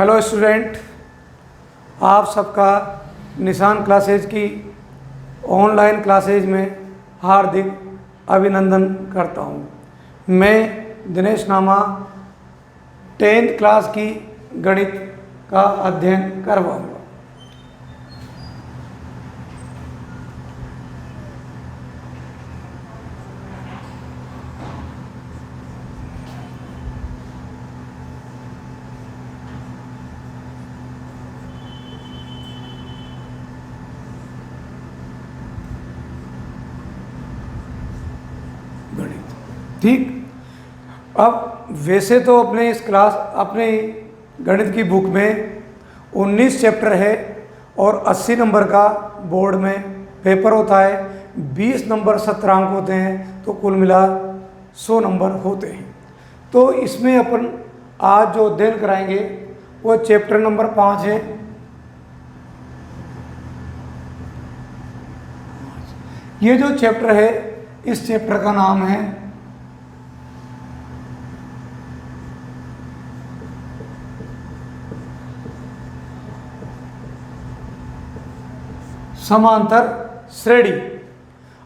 Hello student, आप सबका निशान क्लासेज की ऑनलाइन क्लासेज में हार्दिक अभिनंदन करता हूँ। मैं दिनेश नामा 10th क्लास की गणित का अध्ययन करवाऊँगा। ठीक, अब वैसे तो अपने गणित की बुक में 19 चैप्टर है और 80 नंबर का बोर्ड में पेपर होता है। 20 नंबर सत्रांक होते हैं, तो कुल मिला 100 नंबर होते हैं। तो इसमें अपन आज जो अध्ययन कराएंगे वो चैप्टर नंबर 5 है। ये जो चैप्टर है, इस चैप्टर का नाम है समांतर श्रेणी।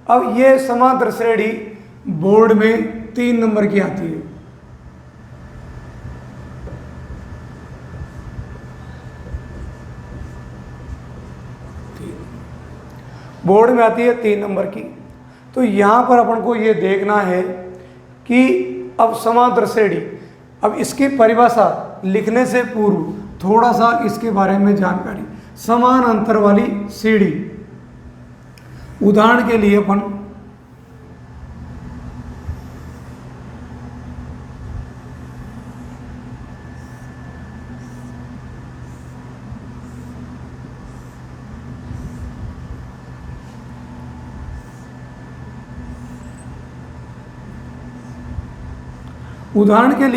अब ये समांतर श्रेणी बोर्ड में 3 नंबर की आती है। बोर्ड में आती है 3 नंबर की। तो यहाँ पर अपन को ये देखना है कि अब समांतर श्रेणी, अब इसकी परिभाषा लिखने से पूर्व थोड़ा सा इसके बारे में जानकारी। समान अंतर वाली सीढ़ी, उदाहरण के लिए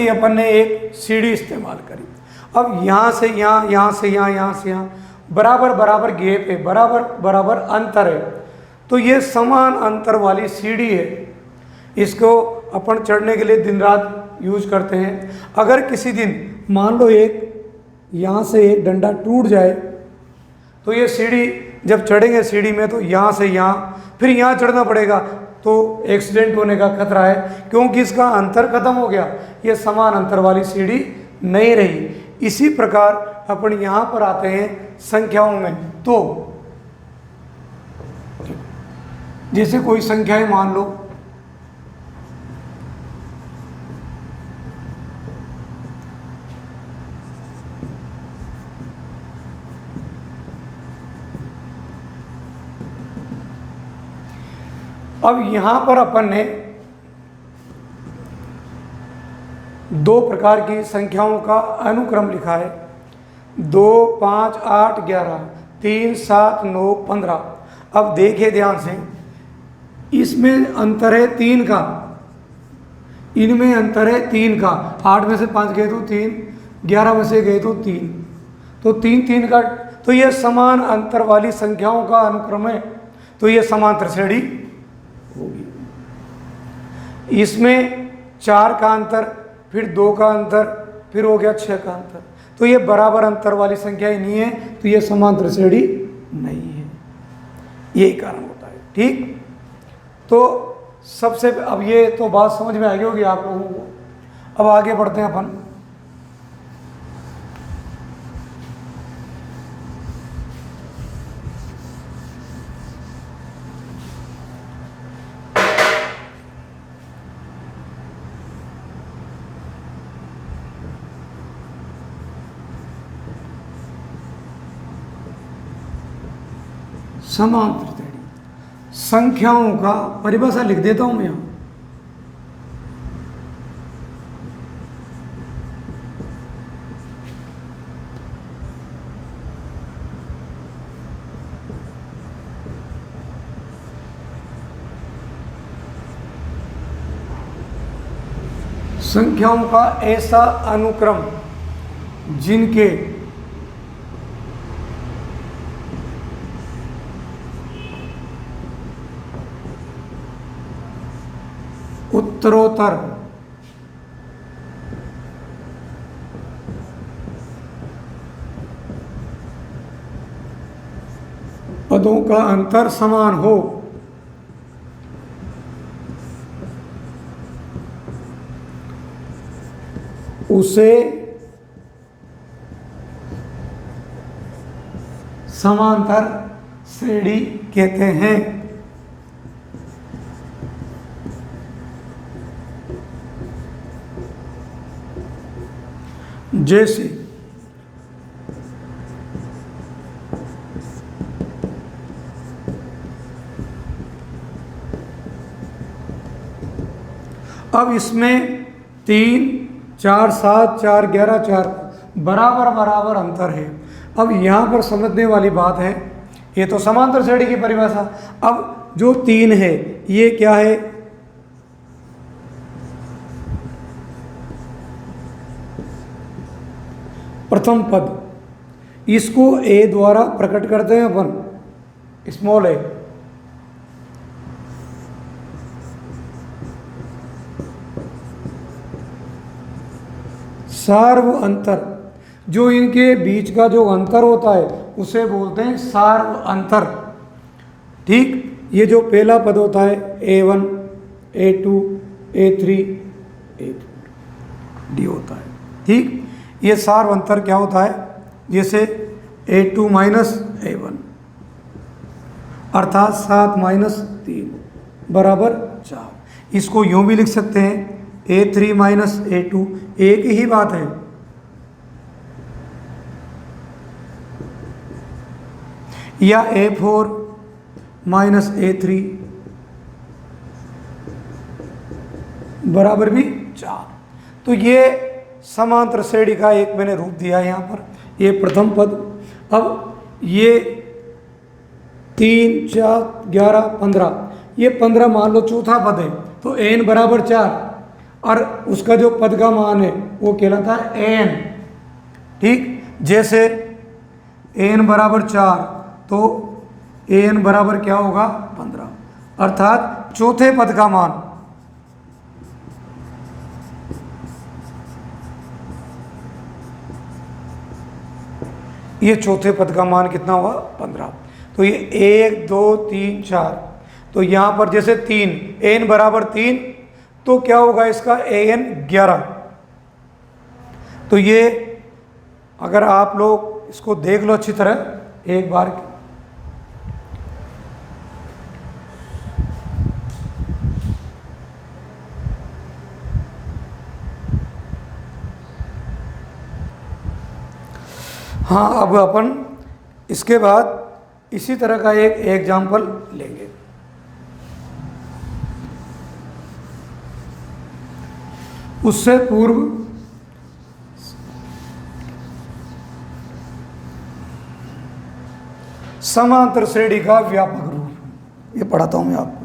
अपन ने एक सीढ़ी इस्तेमाल करी। अब यहाँ से यहाँ, यहाँ से यहाँ, यहाँ से यहाँ बराबर बराबर गैप है, बराबर बराबर अंतर है। तो ये समान अंतर वाली सीढ़ी है। इसको अपन चढ़ने के लिए दिन रात यूज करते हैं। अगर किसी दिन मान लो यहाँ से एक डंडा टूट जाए, तो ये सीढ़ी जब चढ़ेंगे सीढ़ी में, तो यहाँ से यहाँ फिर यहाँ चढ़ना पड़ेगा, तो एक्सीडेंट होने का खतरा है, क्योंकि इसका अंतर खत्म हो गया। ये समान अंतर वाली सीढ़ी नहीं रही। इसी प्रकार अपन यहाँ पर आते हैं संख्याओं में। तो जैसे कोई संख्याएं मान लो, अब यहां पर अपन ने 2 प्रकार की संख्याओं का अनुक्रम लिखा है। 2, 5, 8, 11, 3, 7, 9, 15। अब देखिए ध्यान से, इसमें अंतर है 3 का, इनमें अंतर है 3 का। 8 में से 5 गए तो 3, 11 में से गए तो 3, तो 3 3 का। तो ये समान अंतर वाली संख्याओं का अनुक्रम है, तो ये समांतर श्रेणी होगी। इसमें 4 का अंतर, फिर 2 का अंतर, फिर हो गया 6 का अंतर। तो ये बराबर अंतर वाली संख्या ही नहीं है, तो ये समांतर श्रेणी नहीं है। यही कारण होता है। ठीक, तो सबसे अब ये तो बात समझ में आ गई होगी आप लोगों को। अब आगे बढ़ते हैं अपन। समांतर श्रेणी, संख्याओं का परिभाषा लिख देता हूं मैं यहां। संख्याओं का ऐसा अनुक्रम जिनके उत्तरोत्तर पदों का अंतर समान हो, उसे समांतर श्रेणी कहते हैं। जैसे अब इसमें 3, 4, 7, 4, 11, 4 बराबर बराबर अंतर है। अब यहाँ पर समझने वाली बात है, ये तो समांतर श्रेणी की परिभाषा। अब जो 3 है ये क्या है? प्रथम पद, इसको ए द्वारा प्रकट करते हैं अपन, स्मॉल ए। सार्व अंतर, जो इनके बीच का जो अंतर होता है उसे बोलते हैं सार्व अंतर। ठीक, ये जो पहला पद होता है A1, A2, A3, A4 D होता है। ठीक, ये सार्व अंतर क्या होता है? जैसे A2 माइनस A1 अर्थात 7 माइनस 3 बराबर 4। इसको यूं भी लिख सकते हैं A3 माइनस A2, एक ही बात है। या A4 माइनस A3 बराबर भी 4। तो ये समांतर श्रेणी का एक मैंने रूप दिया है यहाँ पर, ये प्रथम पद। अब ये 3, 4, 11, 15, ये 15 मान लो चौथा पद है, तो n बराबर 4 और उसका जो पद का मान है वो कहलाता है n। ठीक, जैसे n बराबर 4 तो an बराबर क्या होगा? 15, अर्थात चौथे पद का मान। ये चौथे पद का मान कितना हुआ? 15। तो ये 1, 2, 3, 4, तो यहाँ पर जैसे 3, n बराबर 3, तो क्या होगा इसका? an 11। तो ये अगर आप लोग इसको देख लो अच्छी तरह एक बार, हाँ। अब अपन इसके बाद इसी तरह का एक एग्जाम्पल लेंगे। उससे पूर्व समांतर श्रेणी का व्यापक रूप ये पढ़ाता हूं मैं आपको।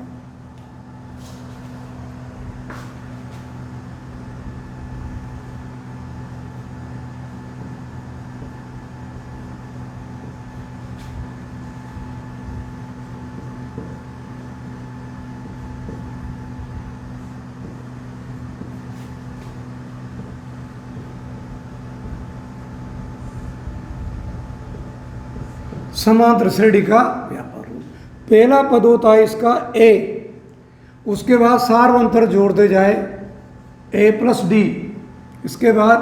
समांतर श्रेणी का व्यापक रूप, पहला पद होता है इसका a, उसके बाद सार्व अंतर जोड़ते जाए a प्लस डी, इसके बाद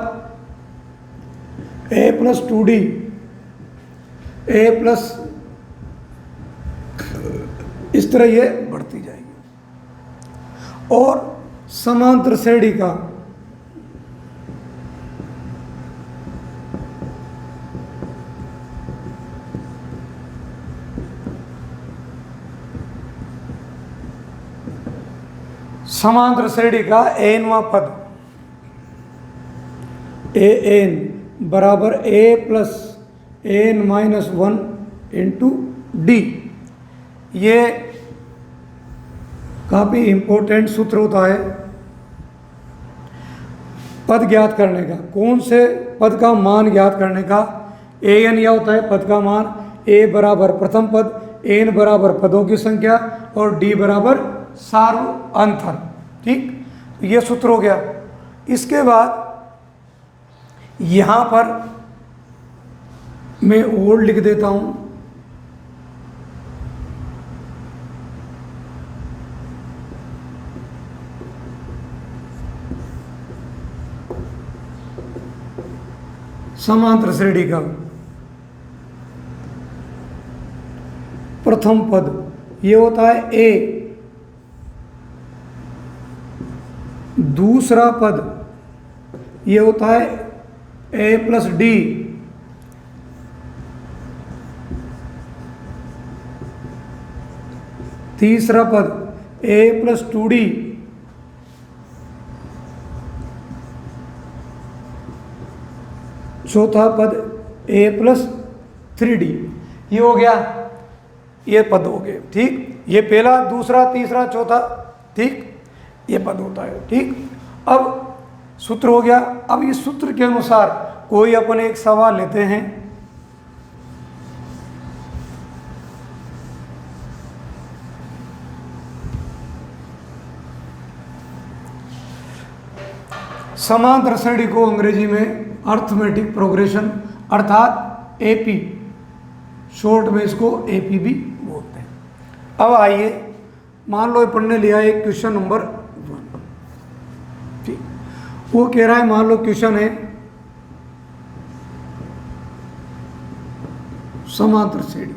a plus 2d, a plus, इस तरह ये बढ़ती जाएगी। और समांतर श्रेणी का समांतर श्रेणी का nवां पद an बराबर a plus an minus 1 into D. ये काफ़ी इम्पोर्टेंट सूत्र होता है पद ज्ञात करने का। कौन से पद का मान ज्ञात करने का? an यह होता है पद का मान, a बराबर प्रथम पद, n बराबर पदों की संख्या और d बराबर सार्व अंतर। ठीक, तो ये सूत्र हो गया। इसके बाद यहां पर मैं और लिख देता हूं समांतर श्रेणी का प्रथम पद ये होता है ए, दूसरा पद ये होता है ए प्लस डी, तीसरा पद ए प्लस 2D, चौथा पद ए प्लस 3D। ये हो गया, ये पद हो गए। ठीक, ये पहला, दूसरा, तीसरा, चौथा। ठीक, ये पद होता है। ठीक, अब सूत्र हो गया। अब इस सूत्र के अनुसार कोई अपन एक सवाल लेते हैं। समांतर श्रेणी को अंग्रेजी में अर्थमेटिक प्रोग्रेशन अर्थात एपी, शॉर्ट में इसको एपी भी बोलते हैं। अब आइए, मान लो पढ़ने लिया एक क्वेश्चन नंबर 1। ठीक, वो कह रहा है, मान लो क्वेश्चन है समांतर श्रेणी।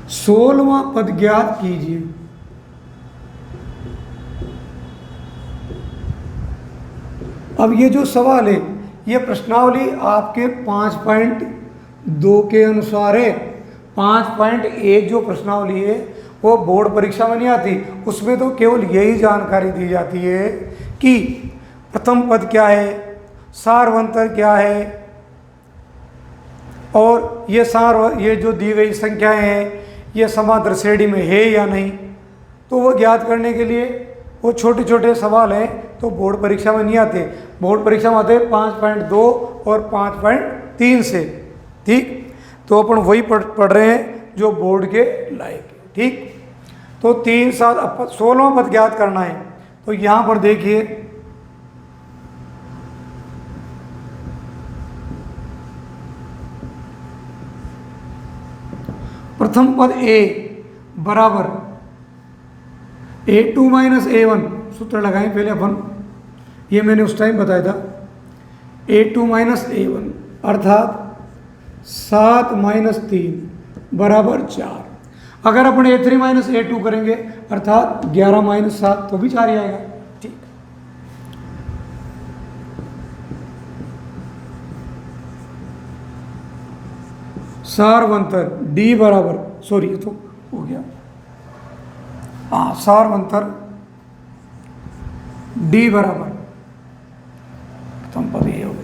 सोलहवां पद ज्ञात कीजिए। अब ये जो सवाल है, ये प्रश्नावली आपके 5.2 के अनुसार है। 5.1 जो प्रश्नावली है वो बोर्ड परीक्षा में नहीं आती। उसमें तो केवल यही जानकारी दी जाती है कि प्रथम पद क्या है, सारवंतर क्या है, और ये जो दी गई संख्याएं हैं ये समांतर श्रेणी में है या नहीं। तो वो ज्ञात करने के लिए वो छोटे छोटे सवाल हैं, तो बोर्ड परीक्षा में नहीं आते। बोर्ड परीक्षा में आते 5.2 और 5.3 से। ठीक, तो अपन वही पढ़ रहे हैं जो बोर्ड के लायक है। ठीक, तो 3 7 16वां पद ज्ञात करना है। तो यहाँ पर देखिए, प्रथम पद ए बराबर A2 माइनस A1, सूत्र लगाएं पहले अपन, ये मैंने उस टाइम बताया था। A2 माइनस A1 अर्थात 7 माइनस 3 बराबर 4। अगर अपन A3 माइनस A2 करेंगे अर्थात 11 माइनस 7 तो भी 4 ही आएगा। ठीक, सारवंतर डी बराबर, सॉरी ये तो हो गया, हाँ, सारवंतर डी बराबर प्रथम पद ये हो गया,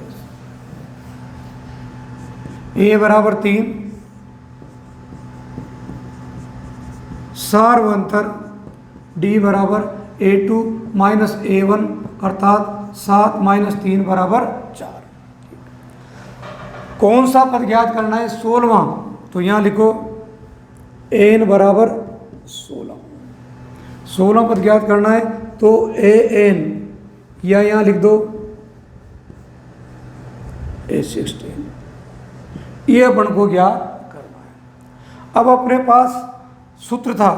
ए बराबर 3, सारवंतर डी बराबर A2 माइनस A1 अर्थात 7 माइनस 3 बराबर 4। कौन सा पद ज्ञात करना है? 16वां। तो यहाँ लिखो n बराबर 16। 16 पद ज्ञात करना है तो an, या यहाँ लिख दो A16। ये अपन को ज्ञात करना है। अब अपने पास सूत्र था,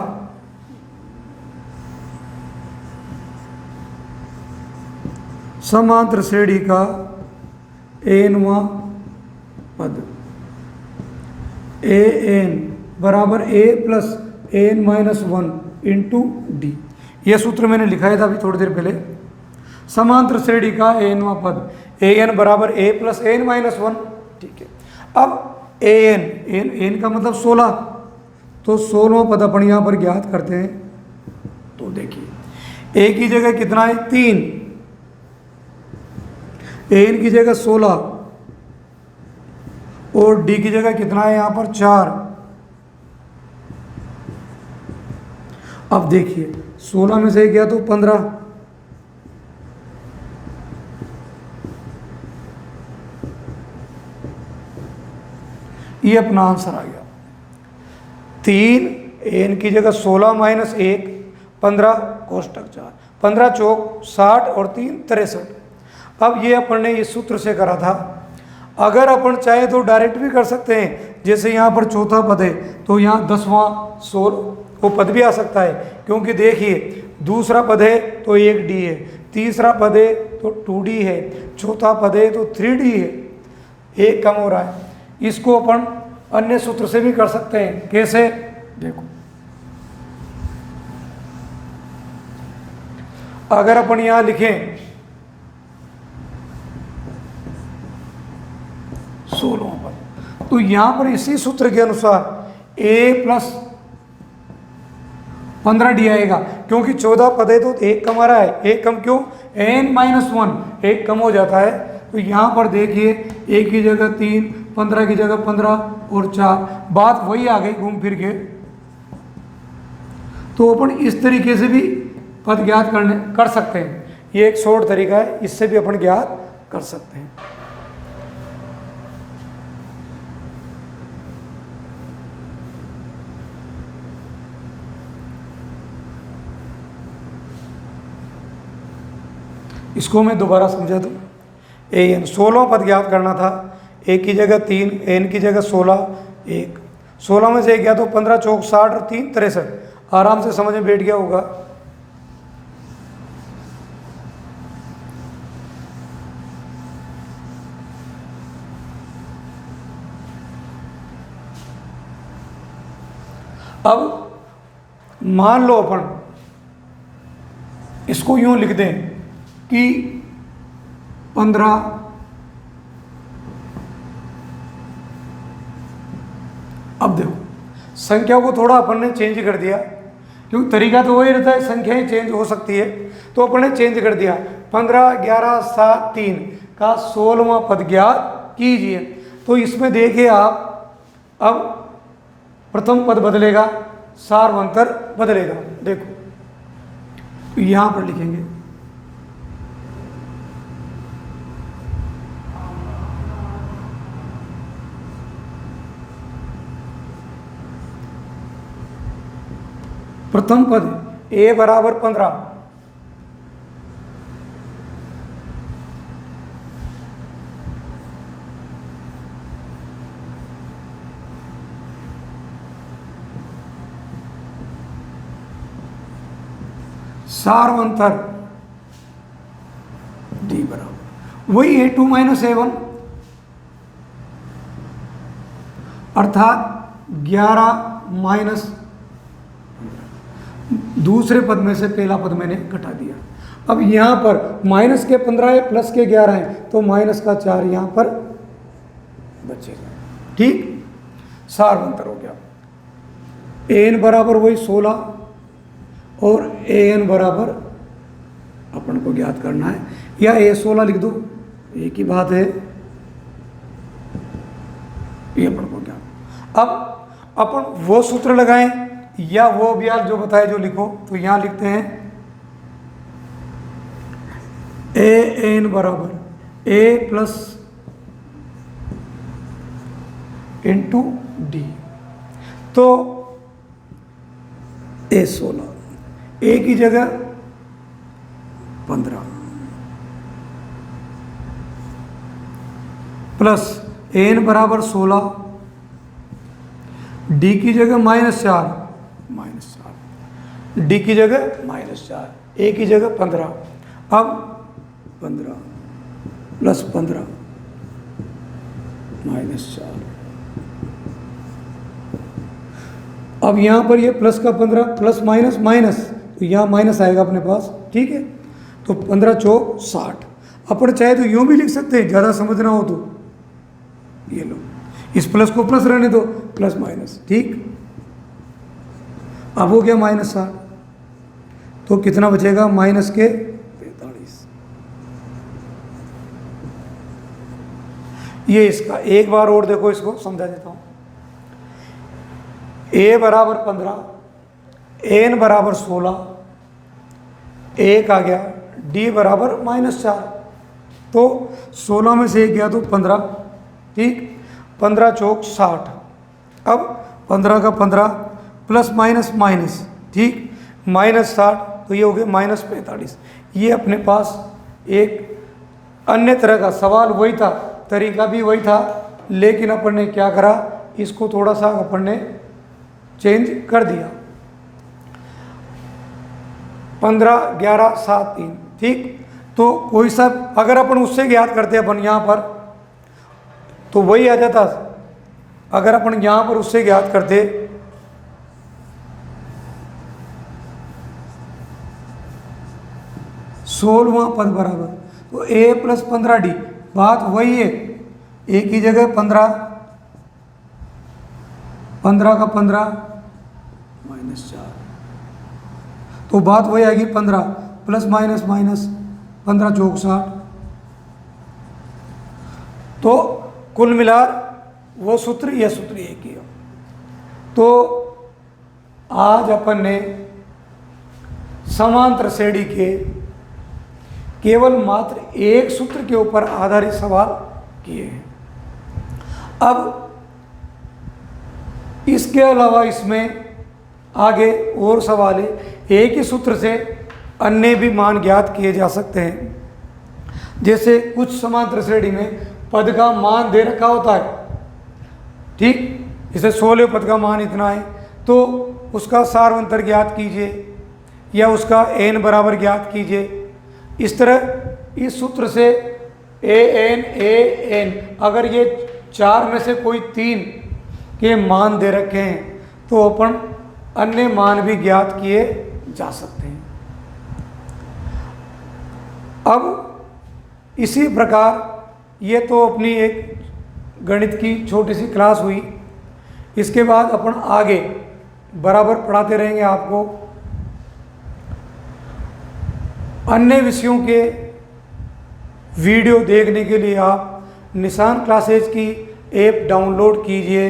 समांतर श्रेणी का nवां पद an बराबर a plus an minus 1 into D. यह सूत्र मैंने लिखाया था अभी थोड़ी देर पहले। समांतर श्रेणी का nवां पद an बराबर a प्लस an माइनस 1। ठीक है, अब an का मतलब 16, तो 16वां पद अपन यहाँ पर ज्ञात करते हैं। तो देखिए a की जगह कितना है? 3, an की जगह 16 और d की जगह कितना है यहाँ पर? 4। अब देखिए 16 में से गया तो 15, ये अपना आंसर आ गया। 3 n की जगह 16 माइनस 1 15 कोष्टक 4, 15 चौक 60 और 3 63। अब ये अपन ने इस सूत्र से करा था। अगर अपन चाहे तो डायरेक्ट भी कर सकते हैं, जैसे यहाँ पर चौथा पद है तो यहाँ 10वां 16 वो पद भी आ सकता है, क्योंकि देखिए दूसरा पद है तो 1D है, तीसरा पद है तो 2D है, चौथा पद है तो 3D है, एक कम हो रहा है। इसको अपन अन्य सूत्र से भी कर सकते हैं। कैसे? देखो, अगर अपन यहां लिखें 16 पर, तो यहां पर इसी सूत्र के अनुसार a प्लस 15D आएगा, क्योंकि 14 पद है तो एक कम आ रहा है। एक कम क्यों? n-1 एक कम हो जाता है। तो यहां पर देखिए एक की जगह 3, 15 की जगह 15 और 4, बात वही आ गई घूम फिर के। तो अपन इस तरीके से भी पद ज्ञात कर सकते हैं। ये एक शॉर्ट तरीका है, इससे भी अपन ज्ञात कर सकते हैं। इसको मैं दोबारा समझा दूँ। an 16 पद ज्ञात करना था, एक की जगह 3, n की जगह 16, 1 16 में से एक गया तो 15 चौक 60 और 3 63। आराम से समझ में बैठ गया होगा। अब मान लो अपन इसको यूं लिख दें कि 15 अब देखो संख्या को थोड़ा अपन ने चेंज कर दिया, क्योंकि तरीका तो वही रहता है, संख्याएं चेंज हो सकती है, तो अपन ने चेंज कर दिया। 15 11 7 3 का 16वां पद ज्ञात कीजिए। तो इसमें देखिए आप, अब प्रथम पद बदलेगा, सार्वंतर बदलेगा। देखो तो यहां पर लिखेंगे प्रथम पद a बराबर 15, सार्वंतर d बराबर वही a2 माइनस a1, अर्थात 11 माइनस दूसरे पद में से पहला पद मैंने घटा दिया। अब यहां पर माइनस के 15 है, प्लस के 11 है, तो माइनस का 4 यहां पर बचेगा। ठीक, सार्वंतर हो गया। an बराबर वही 16 और an बराबर अपन को ज्ञात करना है, या a16 लिख दो, एक ही बात है, ये अपन को ज्ञात। अब अपन वो सूत्र लगाएं या वो अभ्यास जो बताए जो लिखो, तो यहां लिखते हैं an बराबर a प्लस इंटू डी। तो a16 a की जगह 15 प्लस an बराबर 16, डी की जगह -4 डी की जगह -4, ए की जगह 15। अब 15 प्लस 15 -4। अब यहां पर ये प्लस का 15 प्लस माइनस माइनस, तो यहां माइनस आएगा अपने पास। ठीक है, तो 15 चौक 60। अपन चाहे तो यूं भी लिख सकते हैं, ज़्यादा समझना हो तो ये लो, इस प्लस को प्लस रहने दो, प्लस माइनस। ठीक, अब हो गया -60, तो कितना बचेगा? माइनस के 45। ये इसका एक बार और देखो, इसको समझा देता हूं। a बराबर 15, n बराबर 16, 1 आ गया, d बराबर -4। तो 16 में से 1 गया तो 15। ठीक, 15 चौक 60। अब 15 का 15 प्लस माइनस माइनस, ठीक, -60, तो ये हो गया -45। ये अपने पास एक अन्य तरह का सवाल वही था, तरीका भी वही था, लेकिन अपन ने क्या करा, इसको थोड़ा सा अपन ने चेंज कर दिया। 15, 11, 7, 3, ठीक। तो कोई सा अगर अपन उससे ज्ञात करते अपन यहाँ पर, तो वही आ जाता। अगर अपन यहाँ पर उससे ज्ञात करते 16वां पद बराबर, तो a + 15d, बात वही है, एक ही जगह 15, 15 का 15 -4, तो बात वही आएगी 15 प्लस माइनस माइनस 15 चौक 60। तो कुल मिलाकर वो सूत्र यह सूत्र एक ही है। तो आज अपन ने समांतर श्रेणी के केवल मात्र एक सूत्र के ऊपर आधारित सवाल किए हैं। अब इसके अलावा इसमें आगे और सवाल है, एक ही सूत्र से अन्य भी मान ज्ञात किए जा सकते हैं। जैसे कुछ समांतर श्रेणी में पद का मान दे रखा होता है, ठीक, जैसे 16 पद का मान इतना है, तो उसका सार्वंतर ज्ञात कीजिए या उसका n बराबर ज्ञात कीजिए। इस तरह इस सूत्र से a n अगर ये 4 में से कोई 3 के मान दे रखे हैं तो अपन अन्य मान भी ज्ञात किए जा सकते हैं। अब इसी प्रकार ये तो अपनी एक गणित की छोटी सी क्लास हुई। इसके बाद अपन आगे बराबर पढ़ाते रहेंगे आपको अन्य विषयों के वीडियो देखने के लिए आप निशान क्लासेज की ऐप डाउनलोड कीजिए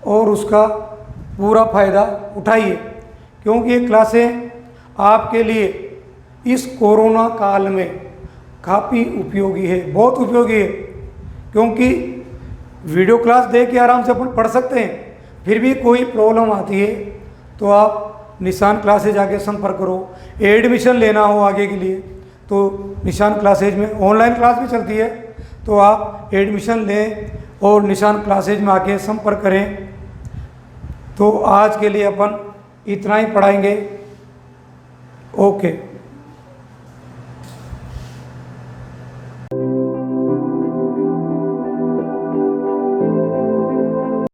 और उसका पूरा फ़ायदा उठाइए, क्योंकि ये क्लासें आपके लिए इस कोरोना काल में काफ़ी उपयोगी है, बहुत उपयोगी है। क्योंकि वीडियो क्लास देख के आराम से अपन पढ़ सकते हैं, फिर भी कोई प्रॉब्लम आती है तो आप निशान क्लासेज आके संपर्क करो। एडमिशन लेना हो आगे के लिए तो निशान क्लासेज में ऑनलाइन क्लास भी चलती है, तो आप एडमिशन लें और निशान क्लासेज में आके संपर्क करें। तो आज के लिए अपन इतना ही पढ़ाएंगे। ओके।